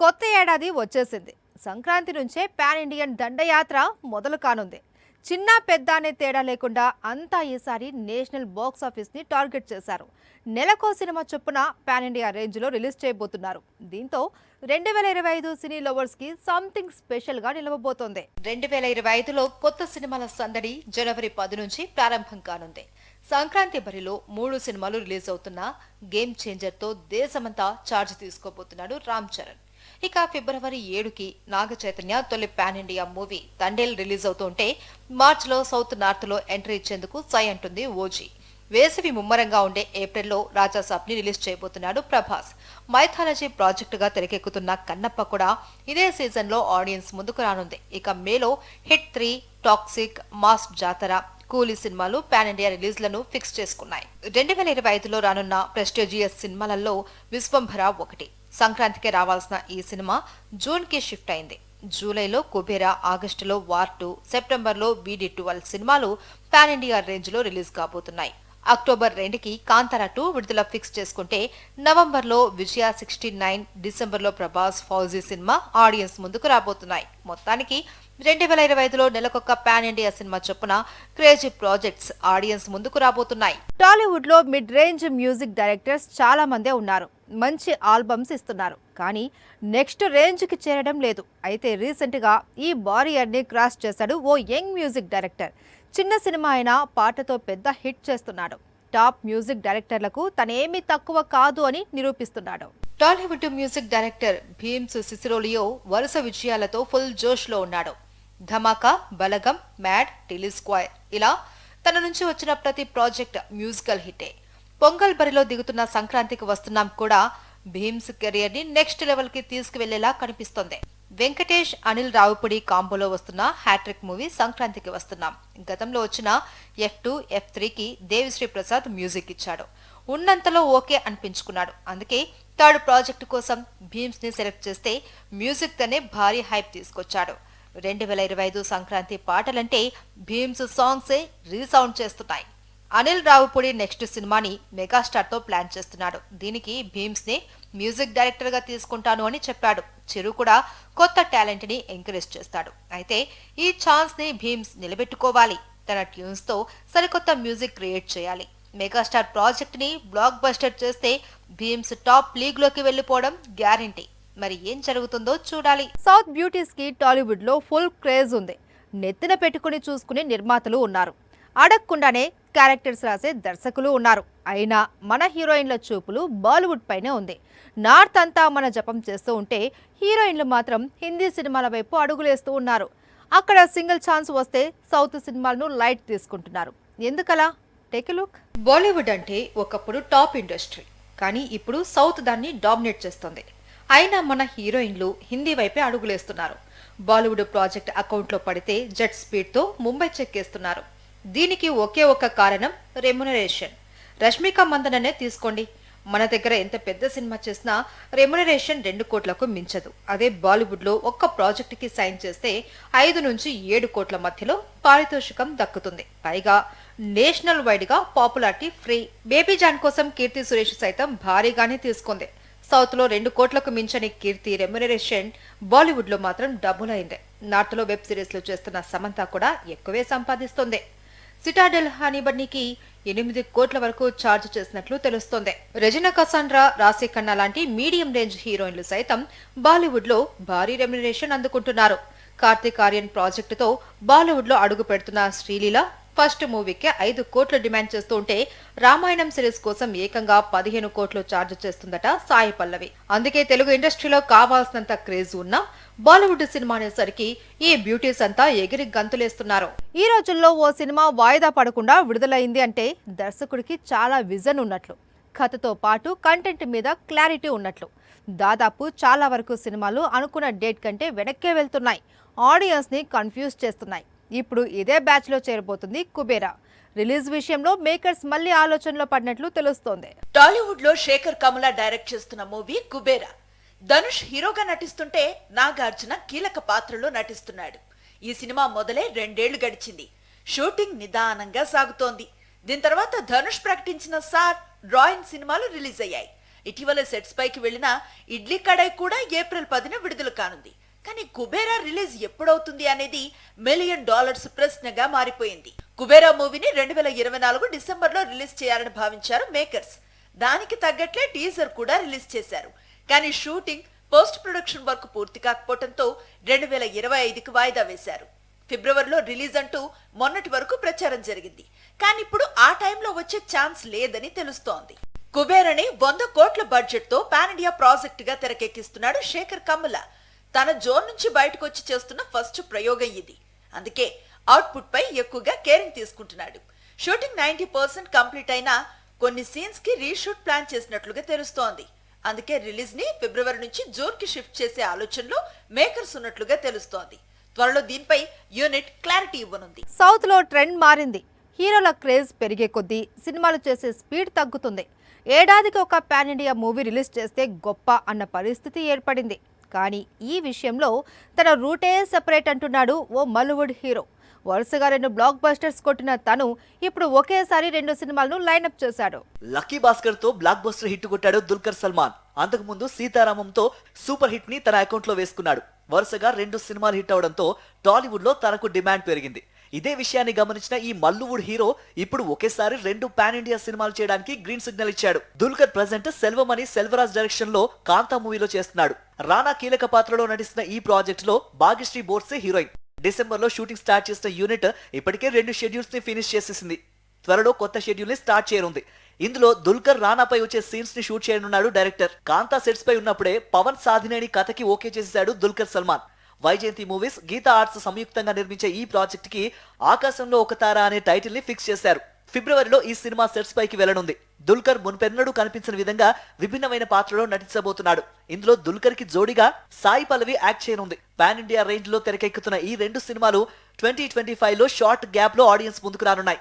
కొత్త ఏడాది వచ్చేసింది. సంక్రాంతి నుంచే పాన్ ఇండియన్ దండయాత్ర మొదలు కానుంది. చిన్న పెద్ద అనే తేడా లేకుండా అంతా ఈసారి నేషనల్ బాక్స్ ఆఫీస్ ని టార్గెట్ చేశారు. నెలకో సినిమా చొప్పున పాన్ ఇండియా రేంజ్ లో రిలీజ్ చేయబోతున్నారు. దీంతో 2025 సినీ లవర్స్ కి సంథింగ్ స్పెషల్ గా నిలవబోతోంది. 2025లో కొత్త సినిమాల సందడి జనవరి 10 నుంచి ప్రారంభం కానుంది. సంక్రాంతి బరిలో 3 సినిమాలు రిలీజ్ అవుతున్న గేమ్ చేంజర్ తో దేశమంతా ఛార్జ్ తీసుకోబోతున్నాడు రామ్ చరణ్. ఇక ఫిబ్రవరి 7కి నాగ చైతన్య తొలి pan India movie Thandel release అవుతుంటే మార్చిలో సౌత్ నార్త్ లో ఎంట్రీ ఇచ్చేందుకు సై అంటుంది ఓజీ. వేసవి ముమ్మరంగా ఉండే ఏప్రిల్లో రాజాసాబ్ ని రిలీజ్ చేయబోతున్నాడు ప్రభాస్. మైథాలజీ ప్రాజెక్టుగా తెరకెక్కుతున్న కన్నప్ప కూడా ఇదే సీజన్ లో ఆడియన్స్ ముందుకు రానుంది. ఇక మేలో హిట్ 3, టాక్సిక్, మాస్ జాతర, కూలీ సినిమాలు పాన్ ఇండియా రిలీజ్లను ఫిక్స్ చేసుకున్నాయి. 2025లో రానున్న ప్రెస్టీజియస్ సినిమాలలో విశ్వంభర ఒకటి. సంక్రాంతికి రావాల్సిన ఈ సినిమా జూన్ కి షిఫ్ట్ అయింది. జూలైలో కుబేరా, ఆగస్టులో వార్ 2, సెప్టెంబర్లో BD12 సినిమాలు పాన్ ఇండియా రేంజ్ లో రిలీజ్ కాబోతున్నాయి. అక్టోబర్ 2కి కాంతారా 2 విడుదల ఫిక్స్ చేసుకుంటే నవంబర్లో విజయ 69, డిసెంబర్లో ప్రభాస్, ఫౌజీ సినిమా ఆడియన్స్ ముందుకు రాబోతున్నాయి. మొత్తానికి 2025లో నెలకొక పాన్ ఇండియా సినిమా చొప్పున క్రేజీ ప్రాజెక్ట్స్ ఆడియన్స్ ముందుకు రాబోతున్నాయి. టాలీవుడ్ లో మిడ్ రేంజ్ మ్యూజిక్ డైరెక్టర్స్ చాలా మందే ఉన్నారు. మంచి ఆల్బమ్స్ ఇస్తున్నారు. కానీ నెక్స్ట్ రేంజ్ కి చేరడం లేదు. అయితే రీసెంట్ గా ఈ బారియర్ ని క్రాస్ చేశాడు ఓ యంగ్ మ్యూజిక్ డైరెక్టర్. చిన్న సినిమా అయినా పాటతో పెద్ద హిట్ చేస్తున్నాడు. టాప్ మ్యూజిక్ డైరెక్టర్లకు తనేమీ తక్కువ కాదు అని నిరూపిస్తున్నాడు. టాలీవుడ్ మ్యూజిక్ డైరెక్టర్ భీమ్స్ సిసిరోలియో వరుస విజయాలతో ఫుల్ జోష్ లో ఉన్నాడు. ధమాకా, బలగం, మ్యాడ్, టెలిస్క్వైర్ ఇలా తన నుంచి వచ్చిన ప్రతి ప్రాజెక్ట్ మ్యూజికల్ హిట్టే. పొంగల్ బరిలో దిగుతున్న సంక్రాంతికి వస్తున్నాం కూడా భీమ్స్ కెరియర్ ని నెక్స్ట్ లెవెల్ కి తీసుకువెళ్లేలా కనిపిస్తోంది. వెంకటేష్, అనిల్ రావుపుడి కాంబోలో వస్తున్న హ్యాట్రిక్ మూవీ సంక్రాంతికి వస్తున్నాం. గతంలో వచ్చిన F2, F3కి దేవిశ్రీ ప్రసాద్ మ్యూజిక్ ఇచ్చాడు. ఉన్నంతలో ఓకే అనిపించుకున్నాడు. అందుకే థర్డ్ ప్రాజెక్టు కోసం భీమ్స్ ని సెలెక్ట్ చేస్తే మ్యూజిక్ తనే భారీ హైప్ తీసుకొచ్చాడు. 2025 సంక్రాంతి పాటలంటే భీమ్స్ సాంగ్సే రీసౌండ్ చేస్తున్నాయి. అనిల్ రావుపుడి నెక్స్ట్ సినిమాని మెగాస్టార్ తో ప్లాన్ చేస్తున్నాడు. దీనికి భీమ్స్ ని మ్యూజిక్ డైరెక్టర్ గా తీసుకుంటాను అని చెప్పాడు. చిరు కూడా కొత్త టాలెంట్ ని ఎంకరేజ్ చేస్తాడు. అయితే ఈ ఛాన్స్ ని భీమ్స్ నిలబెట్టుకోవాలి. తన ట్యూన్స్ తో సరికొత్త మ్యూజిక్ క్రియేట్ చేయాలి. మెగాస్టార్ ప్రాజెక్ట్ ని బ్లాక్ బస్టర్ చేస్తే భీమ్స్ టాప్ లీగ్ లోకి వెళ్లిపోవడం గ్యారంటీ. మరి ఏం జరుగుతుందో చూడాలి. సౌత్ బ్యూటీస్ కి టాలీవుడ్ లో ఫుల్ క్రేజ్ ఉంది. నెత్తిన పెట్టుకుని చూసుకునే నిర్మాతలు ఉన్నారు. అడగకుండానే క్యారెక్టర్స్ రాసే దర్శకులు ఉన్నారు. అయినా మన హీరోయిన్ల చూపులు బాలీవుడ్ పైనే ఉంది. నార్త్ అంతా మన జపం చేస్తూ ఉంటే హీరోయిన్లు మాత్రం హిందీ సినిమాల వైపు అడుగులేస్తూ ఉన్నారు. అక్కడ సింగిల్ ఛాన్స్ వస్తే సౌత్ సినిమాలను లైట్ తీసుకుంటున్నారు. ఎందుకలా? Take a look. బాలీవుడ్ అంటే ఒకప్పుడు టాప్ ఇండస్ట్రీ. కానీ ఇప్పుడు సౌత్ దాన్ని డామినేట్ చేస్తుంది. అయినా మన హీరోయిన్లు హిందీ వైపే అడుగులేస్తున్నారు. బాలీవుడ్ ప్రాజెక్ట్ అకౌంట్లో పడితే జెట్ స్పీడ్ తో ముంబై చెక్కేస్తున్నారు. దీనికి ఒకే ఒక కారణం రెమ్యునరేషన్. రష్మిక మందననే తీసుకోండి. మన దగ్గర ఎంత పెద్ద సినిమా చేసినా రెమ్యునరేషన్ 2 కోట్లకు మించదు. అదే బాలీవుడ్ లో ఒక్క ప్రాజెక్ట్ కి సైన్ చేస్తే 5 నుంచి 7 కోట్ల మధ్యలో పారితోషికం దక్కుతుంది. పైగా నేషనల్ వైడ్ గా పాపులారిటీ ఫ్రీ. బేబీ జాన్ కోసం కీర్తి సురేష్ సైతం భారీగానే తీసుకుంది. సౌత్ లో 2 కోట్లకు మించని కీర్తి రెమ్యునరేషన్ బాలీవుడ్ లో మాత్రం డబుల్ అయింది. నార్త్ లో వెబ్ సిరీస్ లో చేస్తున్న సమంత కూడా ఎక్కువే సంపాదిస్తోంది. సిటాడెల్ హనీబన్నీకి 8 కోట్ల వరకు ఛార్జ్ చేసినట్లు తెలుస్తోంది. రెజినా కసాండ్రా, రాశి ఖన్నా లాంటి మీడియం రేంజ్ హీరోయిన్లు సైతం బాలీవుడ్ లో భారీ రెమ్యునరేషన్ అందుకుంటున్నారు. కార్తిక్ ఆర్యన్ ప్రాజెక్టుతో బాలీవుడ్ లో అడుగు పెడుతున్న శ్రీలీల ఫస్ట్ మూవీకి 5 కోట్లు డిమాండ్ చేస్తూ ఉంటే రామాయణం సిరీస్ కోసం ఏకంగా 15 కోట్లు ఛార్జ్ చేస్తుందట సాయి పల్లవి. అందుకే తెలుగు ఇండస్ట్రీలో కావాల్సినంత క్రేజ్ ఉన్నా బాలీవుడ్ సినిమా అనేసరికి ఈ బ్యూటీస్ అంతా ఎగిరి గంతులేస్తున్నారు. ఈ రోజుల్లో ఓ సినిమా వాయిదా పడకుండా విడుదలైంది అంటే దర్శకుడికి చాలా విజన్ ఉన్నట్లు, కథతో పాటు కంటెంట్ మీద క్లారిటీ ఉన్నట్లు. దాదాపు చాలా వరకు సినిమాలు అనుకున్న డేట్ కంటే వెనక్కే వెళ్తున్నాయి. ఆడియన్స్ ని కన్ఫ్యూజ్ చేస్తున్నాయి. ఇప్పుడు ఇదే బ్యాచ్ లో చేరబోతుంది కుబేరా. రిలీజ్ విషయంలో మేకర్స్ మళ్లీ ఆలోచనలో పడినట్లు తెలుస్తోంది. టాలీవుడ్ లో శేఖర్ కమల డైరెక్ట్ చేస్తున్న మూవీ కుబేరా. ధనుష్ హీరోగా నటిస్తుంటే నాగార్జున కీలక పాత్రలో నటిస్తున్నాడు. ఈ సినిమా మొదలై 2 ఏళ్లు గడిచింది. షూటింగ్ నిదానంగా సాగుతోంది. దీని తర్వాత ధనుష్ ప్రకటించిన సార్, రాయన్ సినిమాలు రిలీజ్ అయ్యాయి. ఇటీవల సెట్స్ పైకి వెళ్లిన ఇడ్లీ కడాయి కూడా ఏప్రిల్ 10న విడుదల కానుంది. కానీ కుబేరా రిలీజ్ ఎప్పుడవుతుంది అనేది $1 మిలియన్ ప్రశ్నగా మారిపోయింది. కుబేరా మూవీని 2024 డిసెంబర్లో రిలీజ్ చేయాలని భావించారు మేకర్స్. దానికి తగ్గట్లే టీజర్ కూడా రిలీజ్ చేశారు. కానీ షూటింగ్, పోస్ట్ ప్రొడక్షన్ వర్క్ పూర్తి కాకపోవడంతో 2025కి వాయిదా వేశారు. ఫిబ్రవరిలో రిలీజ్ అంటూ మొన్నటి వరకు ప్రచారం జరిగింది. కానీ ఇప్పుడు ఆ టైంలో వచ్చే ఛాన్స్ లేదని తెలుస్తోంది. కుబేరని 100 కోట్ల బడ్జెట్ తో పాన్ ఇండియా ప్రాజెక్ట్ గా తెరకెక్కిస్తున్నాడు శేఖర్ కమ్ముల. తన జోన్ నుంచి బయటకు వచ్చి చేస్తున్న ఫస్ట్ ప్రయోగం ఇది. అందుకే అవుట్పుట్ పై ఎక్కువగా కేరింగ్ తీసుకుంటున్నాడు. షూటింగ్ 90% కంప్లీట్ అయినా కొన్ని సీన్స్ కి రీషూట్ ప్లాన్ చేసినట్లుగా తెలుస్తోంది. అందుకే రిలీజ్ ని ఫిబ్రవరి నుంచి జూన్ కి షిఫ్ట్ చేసే ఆలోచనలో మేకర్స్ ఉన్నట్లుగా తెలుస్తోంది. త్వరలో దీనిపై యూనిట్ క్లారిటీ ఇవ్వనుంది. సౌత్ లో ట్రెండ్ మారింది. హీరోల క్రేజ్ పెరిగే కొద్దీ సినిమాలు చేసే స్పీడ్ తగ్గుతుంది. ఏడాదికి ఒక పాన్ ఇండియా మూవీ రిలీజ్ చేస్తే గొప్ప అన్న పరిస్థితి ఏర్పడింది. కానీ ఈ విషయంలో తన రూటే సెపరేట్ అంటున్నాడు ఓ మలువుడ్ హీరో. వరుసగా 2 బ్లాక్ బస్టర్స్ కొట్టిన తను ఇప్పుడు ఒకేసారి 2 సినిమాలను లైనప్ చేశాడు. లక్కీ భాస్కర్ తో బ్లాక్ బస్టర్ హిట్ కొట్టాడు దుల్కర్ సల్మాన్. అంతకుముందు సీతారామంతో సూపర్ హిట్ ని తన అకౌంట్ లో వేసుకున్నాడు. వరుసగా 2 సినిమాలు హిట్ అవడంతో టాలీవుడ్ లో తనకు డిమాండ్ పెరిగింది. ఇదే విషయాన్ని గమనించిన ఈ మల్లువుడ్ హీరో ఇప్పుడు ఒకేసారి 2 పాన్ ఇండియా సినిమాలు చేయడానికి గ్రీన్ సిగ్నల్ ఇచ్చాడు. దుల్కర్ ప్రెజెంట్ సెల్వమణి సెల్వరాజ్ డైరెక్షన్ లో కాంతా మూవీలో చేస్తున్నాడు. రానా కీలక పాత్రలో నటిస్తున్న ఈ ప్రాజెక్ట్ లో భాగ్యశ్రీ బోర్సే హీరోయిన్. డిసెంబర్ లో షూటింగ్ స్టార్ట్ చేసిన యూనిట్ ఇప్పటికే 2 షెడ్యూల్స్ ని ఫినిష్ చేసేసింది. త్వరలో కొత్త షెడ్యూల్ ని స్టార్ట్ చేయనుంది. ఇందులో దుల్కర్ రానాపై వచ్చే సీన్స్ ని షూట్ చేయనున్నాడు డైరెక్టర్. కాంతా సెట్స్ పై ఉన్నప్పుడే పవన్ సాధినేని కథకి ఓకే చేసేశాడు దుల్కర్ సల్మాన్. వైజయంతి మూవీస్, గీతా ఆర్ట్స్ సంయుక్తంగా నిర్మించే ఈ ప్రాజెక్ట్ కి ఆకాశంలో ఒక తార అనే టైటిల్ ని ఫిక్స్ చేశారు. ఫిబ్రవరిలో ఈ సినిమా సెట్స్ పైకి వెళ్లనుంది. దుల్కర్ మున్పెన్నడూ కనిపించిన విధంగా విభిన్నమైన పాత్రలో నటించబోతున్నాడు. ఇందులో దుల్కర్ కి జోడిగా సాయి పల్లవి యాక్ట్ చేయనుంది. పాన్ ఇండియా రేంజ్ లో తెరకెక్కుతున్న ఈ 2 సినిమాలు 2025లో షార్ట్ గ్యాప్ లో ఆడియన్స్ ముందుకు రానున్నాయి.